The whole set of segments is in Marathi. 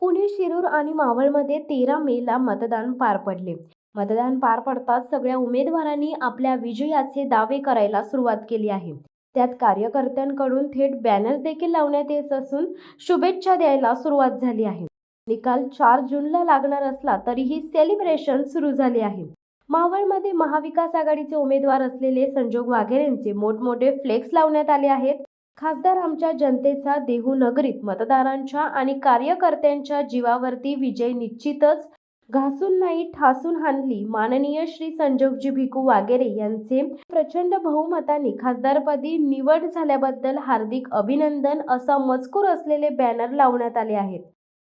पुणे, शिरूर आणि मावळमध्ये 13 मेला मतदान पार पडले. मतदान पार पडताच सगळ्या उमेदवारांनी आपल्या विजयाचे दावे करायला सुरुवात केली आहे. त्यात कार्यकर्त्यांकडून थेट बॅनर्स देखील लावण्यात येत असून शुभेच्छा द्यायला सुरुवात झाली आहे. निकाल 4 जूनला लागणार असला तरीही सेलिब्रेशन सुरू झाले आहे. मावळमध्ये महाविकास आघाडीचे उमेदवार असलेले संजोग वाघेरेंचे मोठमोठे फ्लेक्स लावण्यात आले आहेत. खासदार आमच्या जनतेचा देहूनगरीत मतदारांच्या आणि कार्यकर्त्यांच्या जीवावरती विजय निश्चितच, घासून नाही ठासून हाणली. माननीय श्री संजोगजी भिकू वाघेरे यांचे प्रचंड बहुमताने खासदारपदी निवड झाल्याबद्दल हार्दिक अभिनंदन असा मजकूर असलेले बॅनर लावण्यात आले आहेत.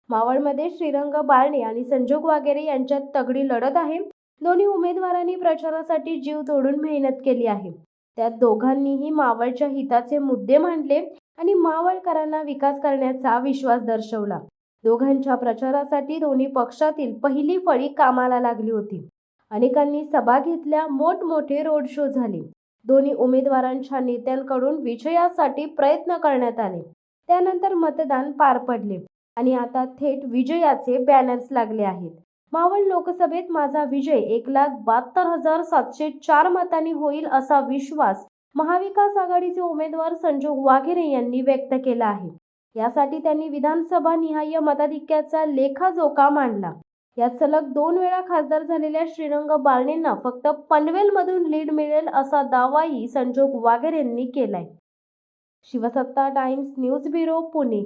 मावळमध्ये श्रीरंग बारणे आणि संजोग वाघेरे यांच्यात तगडी लढत आहे. दोन्ही उमेदवारांनी प्रचारासाठी जीव तोडून मेहनत केली आहे. त्यात दोघांनीही मावळच्या हिताचे मुद्दे मांडले आणि मावळकरांना विकास करण्याचा विश्वास दर्शवला. दोघांच्या प्रचारासाठी दोन्ही पक्षातील पहिली फळी कामाला लागली होती. अनेकांनी सभा घेतल्या, मोठमोठे रोड शो झाले. दोन्ही उमेदवारांच्या नेत्यांकडून विजयासाठी प्रयत्न करण्यात आले. त्यानंतर मतदान पार पडले आणि आता थेट विजयाचे बॅनर्स लागले आहेत. मावळ लोकसभेत माझा विजय 1,72,704 मतांनी होईल असा विश्वास महाविकास आघाडीचे उमेदवार संजोग वाघेरे यांनी व्यक्त केला आहे. यासाठी त्यांनी विधानसभा निहाय मताधिक्याचा लेखाजोखा मांडला. यात सलग 2 वेळा खासदार झालेल्या श्रीरंग बारणेंना फक्त पनवेलमधून लीड मिळेल असा दावाही संजोग वाघेरेंनी केलाय. शिवसत्ता टाइम्स न्यूज ब्युरो, पुणे.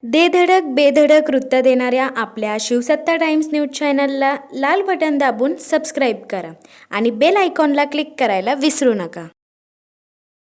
दे धडक बेधडक वृत्त देणाऱ्या आपल्या शिवसत्ता टाइम्स न्यूज चॅनलला लाल बटन दाबून सबस्क्राईब करा आणि बेल आयकॉनला क्लिक करायला विसरू नका.